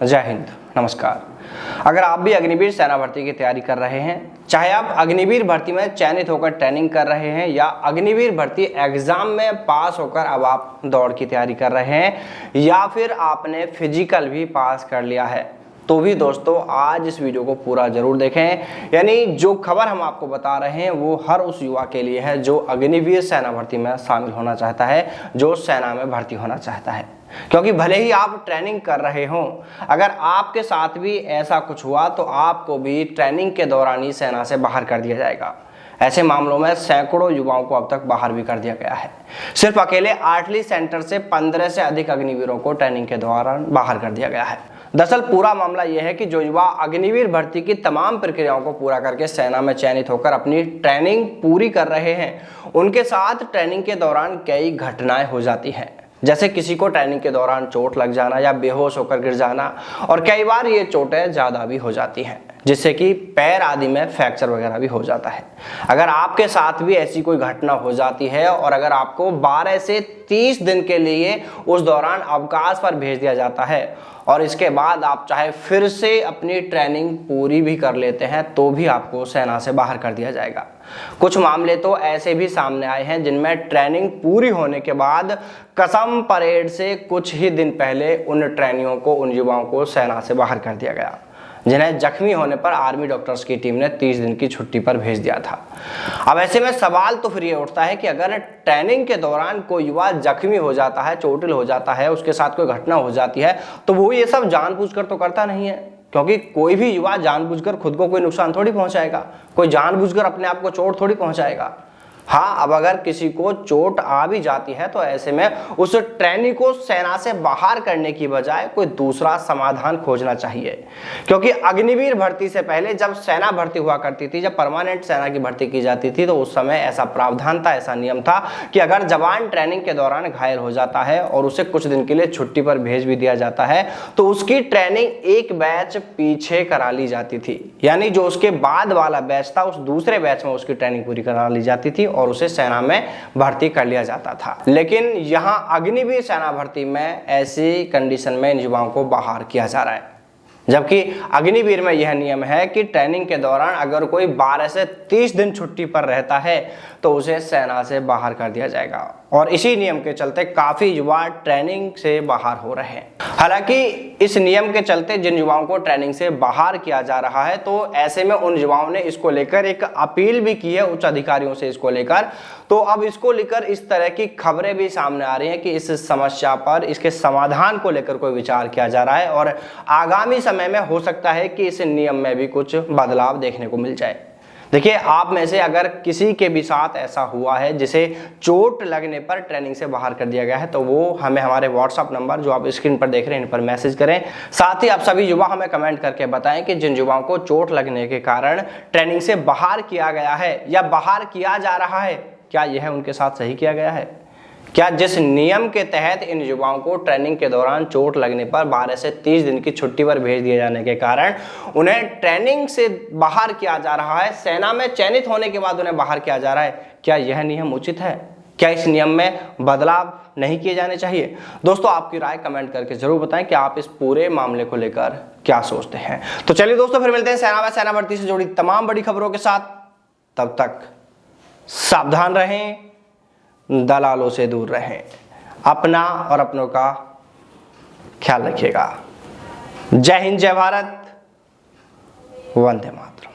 जय हिंद, नमस्कार। अगर आप भी अग्निवीर सेना भर्ती की तैयारी कर रहे हैं, चाहे आप अग्निवीर भर्ती में चयनित होकर ट्रेनिंग कर रहे हैं या अग्निवीर भर्ती एग्जाम में पास होकर अब आप दौड़ की तैयारी कर रहे हैं या फिर आपने फिजिकल भी पास कर लिया है, तो भी दोस्तों आज इस वीडियो को पूरा जरूर देखें। यानी जो खबर हम आपको बता रहे हैं वो हर उस युवा के लिए है जो अग्निवीर सेना भर्ती में शामिल होना चाहता है, जो सेना में भर्ती होना चाहता है। क्योंकि भले ही आप ट्रेनिंग कर रहे हों, अगर आपके साथ भी ऐसा कुछ हुआ तो आपको भी ट्रेनिंग के दौरान ही सेना से बाहर कर दिया जाएगा। ऐसे मामलों में सैकड़ों युवाओं को अब तक बाहर भी कर दिया गया है। सिर्फ अकेले आर्टिलरी सेंटर से 15 से अधिक अग्निवीरों को ट्रेनिंग के दौरान बाहर कर दिया गया है। दरअसल पूरा मामला यह है कि जो युवा अग्निवीर भर्ती की तमाम प्रक्रियाओं को पूरा करके सेना में चयनित होकर अपनी ट्रेनिंग पूरी कर रहे हैं, उनके साथ ट्रेनिंग के दौरान कई घटनाएं हो जाती हैं। जैसे किसी को ट्रेनिंग के दौरान चोट लग जाना या बेहोश होकर गिर जाना, और कई बार ये चोटें ज़्यादा भी हो जाती हैं जिससे कि पैर आदि में फ्रैक्चर वगैरह भी हो जाता है। अगर आपके साथ भी ऐसी कोई घटना हो जाती है और अगर आपको 12 से 30 दिन के लिए उस दौरान अवकाश पर भेज दिया जाता है और इसके बाद आप चाहे फिर से अपनी ट्रेनिंग पूरी भी कर लेते हैं तो भी आपको सेना से बाहर कर दिया जाएगा। कुछ मामले तो ऐसे भी सामने आए हैं जिनमें ट्रेनिंग पूरी होने के बाद कसम परेड से कुछ ही दिन पहले उन ट्रेनियों को, उन युवाओं को सेना से बाहर कर दिया गया, जिन्हें जख्मी होने पर आर्मी डॉक्टर्स की टीम ने 30 दिन की छुट्टी पर भेज दिया था। अब ऐसे में सवाल तो फिर ये उठता है कि अगर ट्रेनिंग के दौरान कोई युवा जख्मी हो जाता है, चोटिल हो जाता है, उसके साथ कोई घटना हो जाती है, तो वो ये सब जानबूझकर तो करता नहीं है। क्योंकि कोई भी युवा जानबूझकर खुद को कोई नुकसान थोड़ी पहुंचाएगा, कोई जानबूझकर अपने आप को चोट थोड़ी पहुंचाएगा। हाँ, अब अगर किसी को चोट आ भी जाती है तो ऐसे में उस ट्रेनी को सेना से बाहर करने की बजाय कोई दूसरा समाधान खोजना चाहिए। क्योंकि अग्निवीर भर्ती से पहले जब सेना भर्ती हुआ करती थी, जब परमानेंट सेना की भर्ती की जाती थी, तो उस समय ऐसा प्रावधान था, ऐसा नियम था कि अगर जवान ट्रेनिंग के दौरान घायल हो जाता है और उसे कुछ दिन के लिए छुट्टी पर भेज भी दिया जाता है तो उसकी ट्रेनिंग एक बैच पीछे करा ली जाती थी। यानी जो उसके बाद वाला बैच था, उस दूसरे बैच में उसकी ट्रेनिंग पूरी करा ली जाती थी और उसे सेना में भर्ती कर लिया जाता था। लेकिन यहां अग्निवीर सेना भर्ती में ऐसी कंडीशन में इन युवाओं को बाहर किया जा रहा है, जबकि अग्निवीर में यह नियम है कि ट्रेनिंग के दौरान अगर कोई 12 से 30 दिन छुट्टी पर रहता है तो उसे सेना से बाहर कर दिया जाएगा। और इसी नियम के चलते काफी युवा ट्रेनिंग से बाहर हो रहे हैं। हालांकि इस नियम के चलते जिन युवाओं को ट्रेनिंग से बाहर किया जा रहा है, तो ऐसे में उन युवाओं ने इसको लेकर एक अपील भी की है उच्च अधिकारियों से इसको लेकर। तो अब इसको लेकर इस तरह की खबरें भी सामने आ रही हैं कि इस समस्या पर, इसके समाधान को लेकर कोई विचार किया जा रहा है और आगामी समय में हो सकता है कि इस नियम में भी कुछ बदलाव देखने को मिल जाए। देखिए, आप में से अगर किसी के भी साथ ऐसा हुआ है जिसे चोट लगने पर ट्रेनिंग से बाहर कर दिया गया है, तो वो हमें हमारे व्हाट्सएप नंबर जो आप स्क्रीन पर देख रहे हैं इन पर मैसेज करें। साथ ही आप सभी युवा हमें कमेंट करके बताएं कि जिन युवाओं को चोट लगने के कारण ट्रेनिंग से बाहर किया गया है या बाहर किया जा रहा है, क्या यह उनके साथ सही किया गया है? क्या जिस नियम के तहत इन युवाओं को ट्रेनिंग के दौरान चोट लगने पर 12 से 30 दिन की छुट्टी पर भेज दिए जाने के कारण उन्हें ट्रेनिंग से बाहर किया जा रहा है, सेना में चयनित होने के बाद उन्हें बाहर किया जा रहा है, क्या यह नियम उचित है? क्या इस नियम में बदलाव नहीं किए जाने चाहिए? दोस्तों, आपकी राय कमेंट करके जरूर बताएं कि आप इस पूरे मामले को लेकर क्या सोचते हैं। तो चलिए दोस्तों, फिर मिलते हैं सेना व सेना भर्ती से जुड़ी तमाम बड़ी खबरों के साथ। तब तक सावधान रहें, दलालों से दूर रहें, अपना और अपनों का ख्याल रखिएगा। जय हिंद, जय भारत, वंदे मातरम।